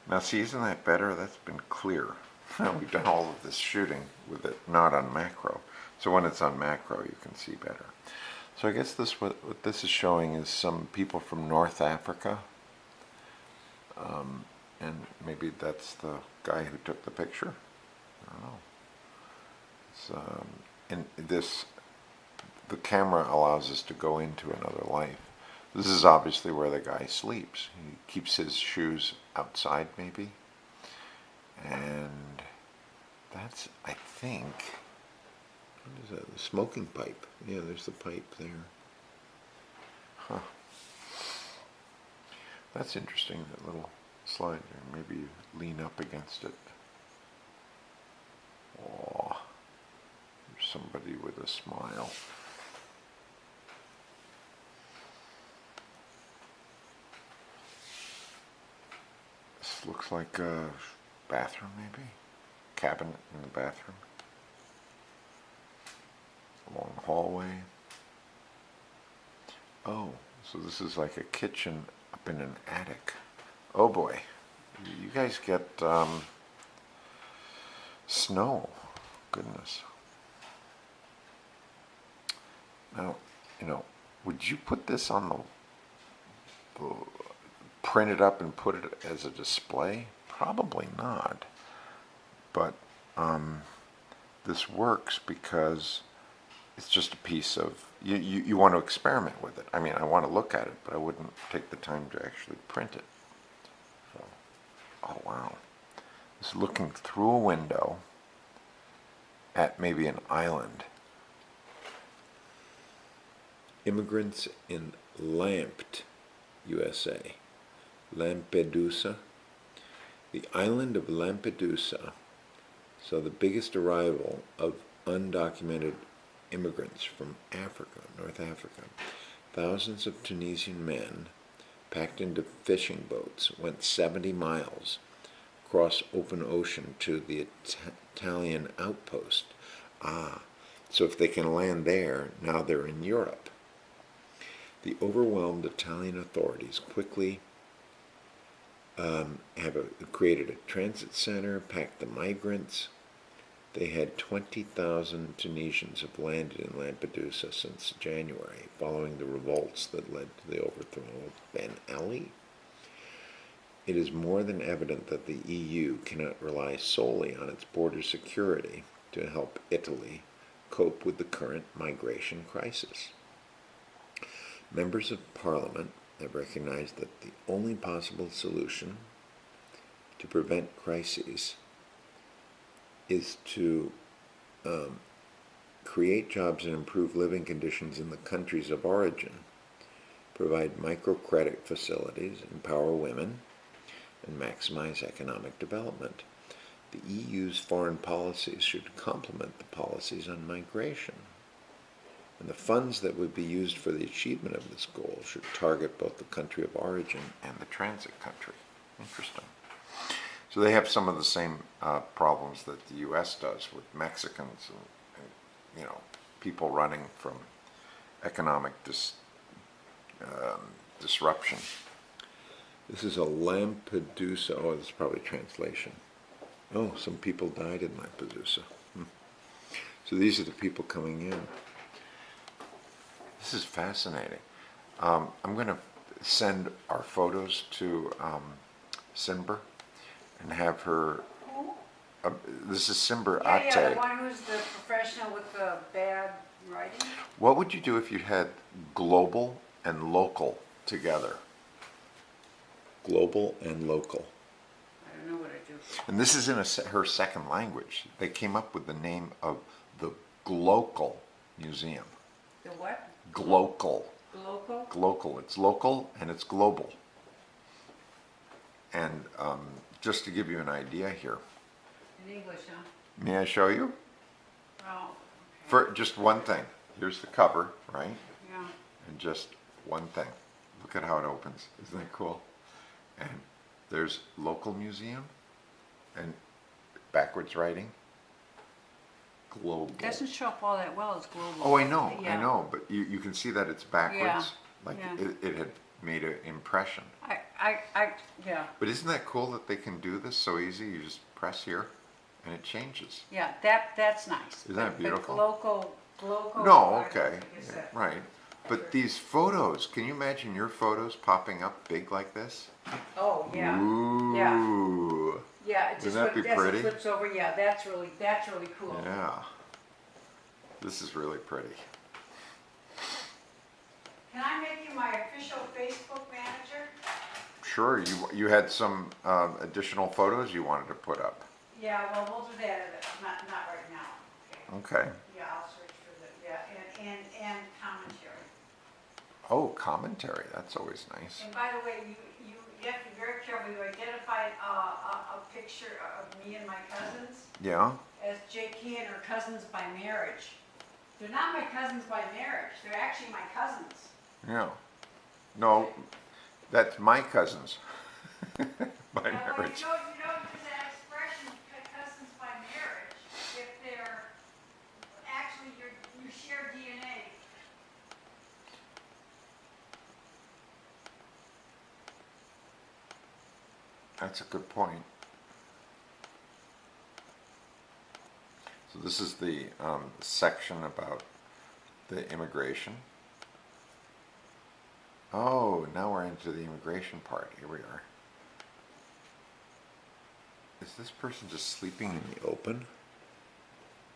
Now see, isn't that better? That's been clear. We've done all of this shooting with it not on macro. So when it's on macro, you can see better. So I guess what this is showing is some people from North Africa. And maybe that's the guy who took the picture. I don't know. It's, and the camera allows us to go into another life. This is obviously where the guy sleeps. He keeps his shoes outside, maybe. And that's, I think, what is that? The smoking pipe. Yeah, there's the pipe there. Huh. That's interesting, that little slide there. Maybe you lean up against it. Oh, there's somebody with a smile. This looks like a bathroom, maybe? Cabinet in the bathroom. A long hallway. Oh, so this is like a kitchen up in an attic. Oh boy, you guys get snow. Goodness. Now, would you put this on print it up and put it as a display? Probably not. But this works because it's just a piece of, you want to experiment with it. I mean, I want to look at it, but I wouldn't take the time to actually print it. So, oh wow. It's looking through a window at maybe an island. Immigrants in Lamped, USA. Lampedusa. The island of Lampedusa saw the biggest arrival of undocumented immigrants from Africa, North Africa. Thousands of Tunisian men, packed into fishing boats, went 70 miles across open ocean to the Italian outpost. Ah, so if they can land there, now they're in Europe. The overwhelmed Italian authorities quickly created a transit center, packed the migrants. They had 20,000 Tunisians have landed in Lampedusa since January, following the revolts that led to the overthrow of Ben Ali. It is more than evident that the EU cannot rely solely on its border security to help Italy cope with the current migration crisis. Members of Parliament have recognized that the only possible solution to prevent crises is to create jobs and improve living conditions in the countries of origin, provide microcredit facilities, empower women, and maximize economic development. The EU's foreign policies should complement the policies on migration. And the funds that would be used for the achievement of this goal should target both the country of origin and the transit country. Interesting. So they have some of the same problems that the U.S. does with Mexicans and people running from economic disruption. This is a Lampedusa. Oh, this is probably translation. Oh, some people died in Lampedusa. So these are the people coming in. This is fascinating. I'm going to send our photos to Simber and have her. This is Simber Atay. Yeah, the one who's the professional with the bad writing. What would you do if you had global and local together? Global and local. I don't know what I do. And this is in her second language. They came up with the name of the Glocal Museum. The what? Glocal. Glocal? Glocal. It's local and it's global. And just to give you an idea here. In English, huh? May I show you? Oh, okay. For just one thing. Here's the cover, right? Yeah. And just one thing. Look at how it opens. Isn't that cool? And there's local museum and backwards writing. Global. It doesn't show up all that well as global. Oh, I know, Yeah. I know, but you can see that it's backwards. Yeah. Like Yeah. it had made an impression. yeah, But isn't that cool that they can do this so easy? You just press here and it changes. yeah, that's nice. Isn't that beautiful? Glocal. No, okay, I guess yeah, that- right. But these photos, can you imagine your photos popping up big like this? Oh, yeah. Ooh. Yeah, it just Wouldn't that be pretty? flips over. Yeah, that's really cool. Yeah. This is really pretty. Can I make you my official Facebook manager? Sure, you had some additional photos you wanted to put up. Yeah, well, we'll do that, not right now. Okay. Yeah, I'll search for the, yeah, and commentary. Oh, commentary, that's always nice. And by the way, you have to be very careful. You identified a picture of me and my cousins Yeah? as J.K. and her cousins by marriage. They're not my cousins by marriage. They're actually my cousins. Yeah. No, that's my cousins. By Yeah, well, marriage. you don't use that expression, cousins by marriage, if they're actually you share DNA. That's a good point. So this is the section about the immigration. Oh, now we're into the immigration part. Here we are. Is this person just sleeping in the open?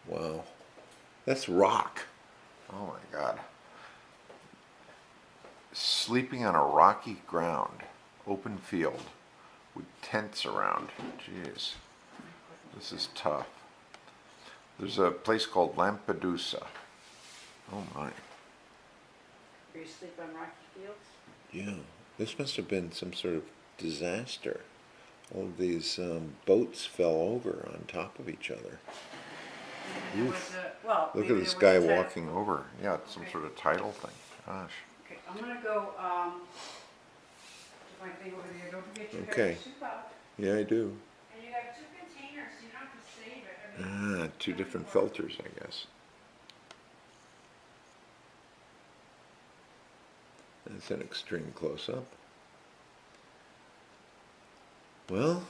Wow. That's rock. Oh my God. Sleeping on a rocky ground, open field, with tents around. Jeez. This is tough. There's a place called Lampedusa. Oh my. Do you sleep on rocky fields? Yeah, this must have been some sort of disaster. All of these boats fell over on top of each other. There was well, Look maybe at this there was guy a- walking over. Yeah, it's some Okay. sort of tidal thing. Gosh. Okay, I'm gonna go, to my thing over there. Don't forget you got Okay. your soup out. Yeah, I do. And you got 2 containers, so you don't have to save it. I mean, 2 different filters, I guess. That's an extreme close-up. Well,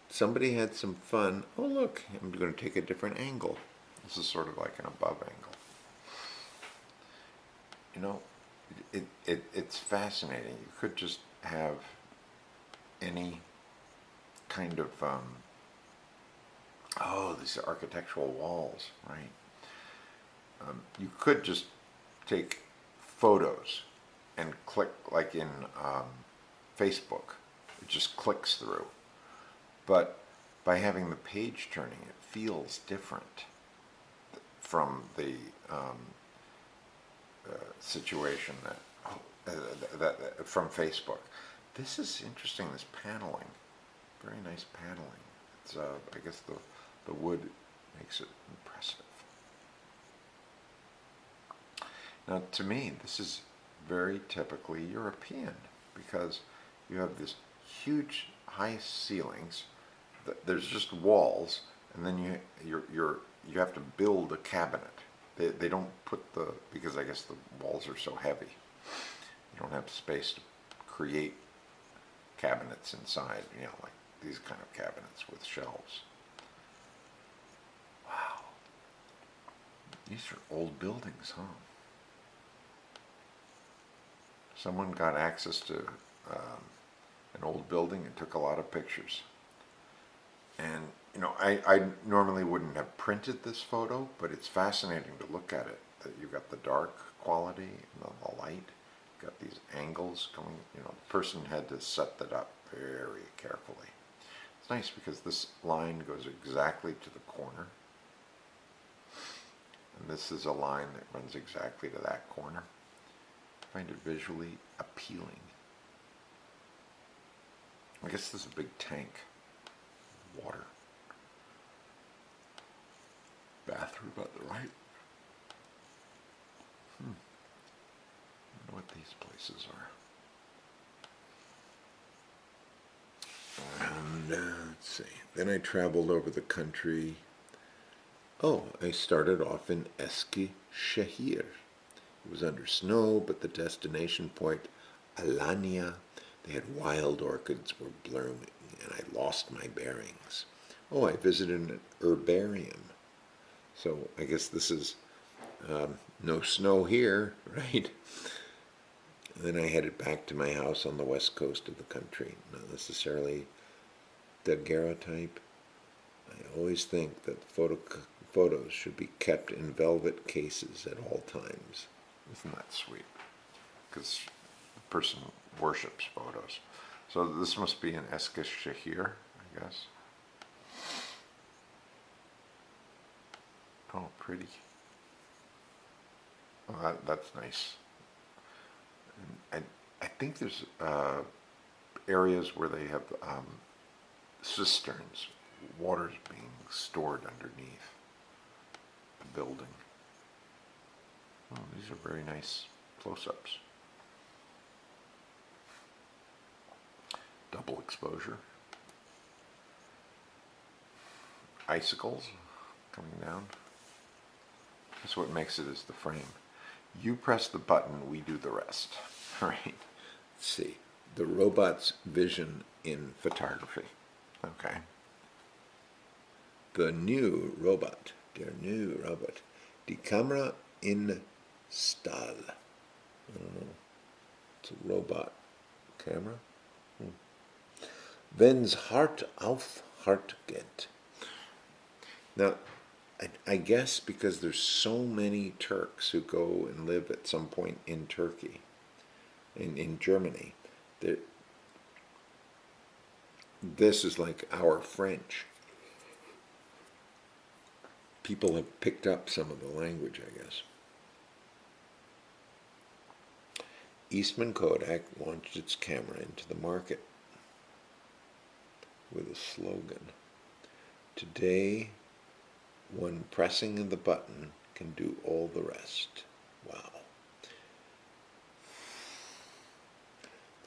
somebody had some fun. Oh, look, I'm going to take a different angle. This is sort of like an above angle. It's fascinating. You could just have any kind of, these are architectural walls, right? You could just take photos and click, like in Facebook, it just clicks through. But by having the page turning, it feels different from the situation from Facebook. This is interesting, this paneling. Very nice paneling. It's, I guess the wood makes it impressive. Now, to me, this is very typically European because you have this huge high ceilings. There's just walls, and then you have to build a cabinet. They don't put because I guess the walls are so heavy. You don't have space to create cabinets inside, like these kind of cabinets with shelves. Wow. These are old buildings, huh? Someone got access to an old building and took a lot of pictures. And, I normally wouldn't have printed this photo, but it's fascinating to look at it, that you got the dark quality and the light, you got these angles going, the person had to set that up very carefully. It's nice because this line goes exactly to the corner. And this is a line that runs exactly to that corner. I find it visually appealing. I guess this is a big tank. Water. Bathroom on the right. I wonder what these places are. And let's see. Then I traveled over the country. Oh, I started off in Eskişehir. It was under snow, but the destination point, Alanya, They had wild orchids were blooming, and I lost my bearings. Oh, I visited an herbarium. So I guess this is no snow here, right? And then I headed back to my house on the west coast of the country. Not necessarily daguerreotype. I always think that photos should be kept in velvet cases at all times. Isn't that sweet? Because the person worships photos. So this must be an Eskişehir, I guess. Oh, pretty. Oh, that's nice. And I think there's areas where they have cisterns, water's being stored underneath the building. Oh, these are very nice close-ups. Double exposure. Icicles coming down. That's what makes it is the frame. You press the button, we do the rest. Right? Let's see. The robot's vision in photography. Okay. The new robot. Der new Robot. Die Kamera in Stahl. I don't know. It's a robot camera. Wenn's Hart auf Hart geht. Now, I guess because there's so many Turks who go and live at some point in Turkey, in Germany, that this is like our French. People have picked up some of the language, I guess. Eastman Kodak launched its camera into the market with a slogan. Today, one pressing of the button can do all the rest. Wow.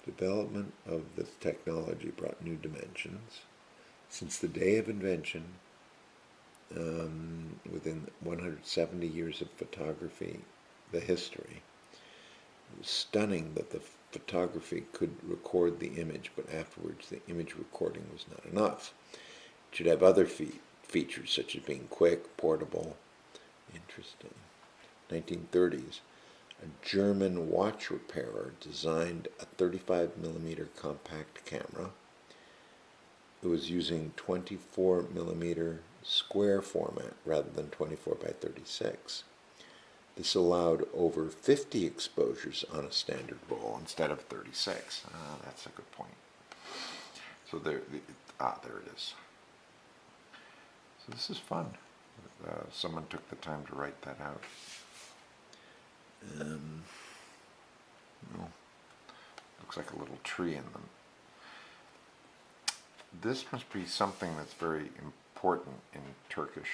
The development of the technology brought new dimensions. Since the day of invention, within 170 years of photography, the history, it was stunning that the photography could record the image, but afterwards the image recording was not enough. It should have other features such as being quick, portable. Interesting. 1930s, a German watch repairer designed a 35mm compact camera. It was using 24mm square format rather than 24 by 36. This allowed over 50 exposures on a standard roll instead of 36. That's a good point. So there it is. So this is fun. Someone took the time to write that out. Looks like a little tree in them. This must be something that's very important in Turkish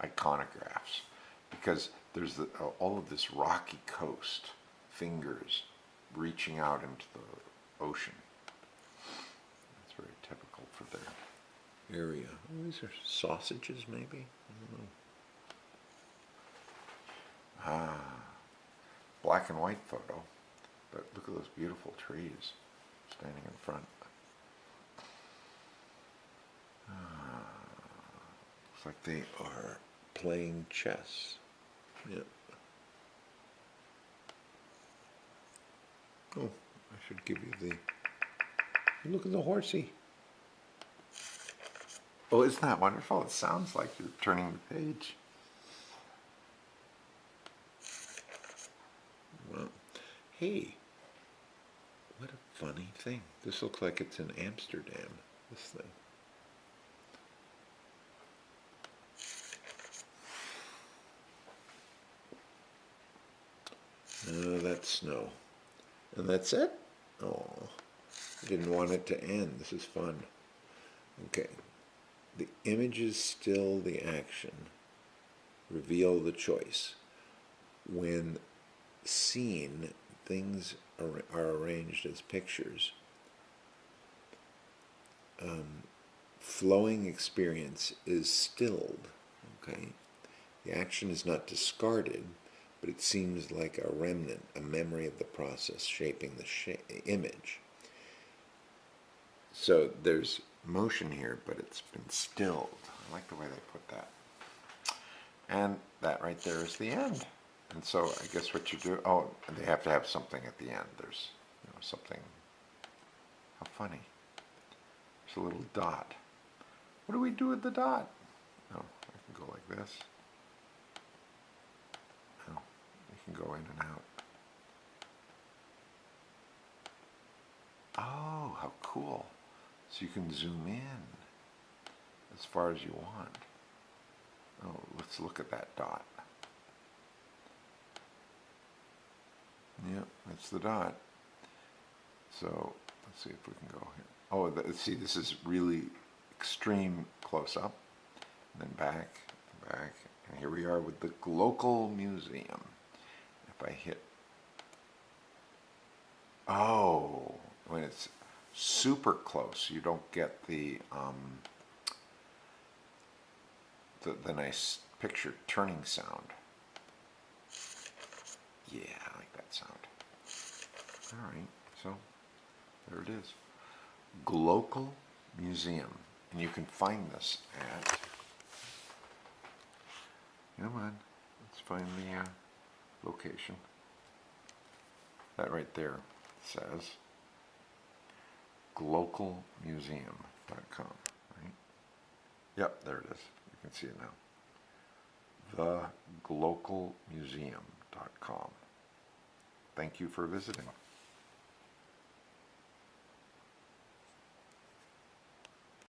iconographs, because there's all of this rocky coast, fingers reaching out into the ocean. That's very typical for their area. Oh, these are sausages, maybe? I don't know. Black and white photo, but look at those beautiful trees standing in front. Looks like they are playing chess. Yep. Oh, I should give you the... Look at the horsey. Oh, isn't that wonderful? It sounds like you're turning the page. Well, hey, what a funny thing. This looks like it's in Amsterdam, this thing. That's snow. And that's it? Oh, I didn't want it to end. This is fun. Okay. The images still the action, reveal the choice. When seen, things are arranged as pictures. Flowing experience is stilled. Okay. The action is not discarded, but it seems like a remnant, a memory of the process shaping the image. So there's motion here, but it's been stilled. I like the way they put that. And that right there is the end. And so I guess what you do, oh, and they have to have something at the end. There's, you know, something, how funny. There's a little dot. What do we do with the dot? Oh, I can go like this. Oh, you can go in and out. Oh, how cool. So you can zoom in as far as you want. Oh, let's look at that dot. Yep, that's the dot. So let's see if we can go here. Oh, see, this is really extreme close-up. And then back, back. And here we are with the Glocal Museum. If I hit... Oh, when it's super close, you don't get the nice picture turning sound. Yeah, I like that sound. All right, so there it is. Glocal Museum. And you can find this at... Come on, let's find the location. That right there says GlocalMuseum.com, right? Yep, there it is. You can see it now. theGlocalMuseum.com. Thank you for visiting.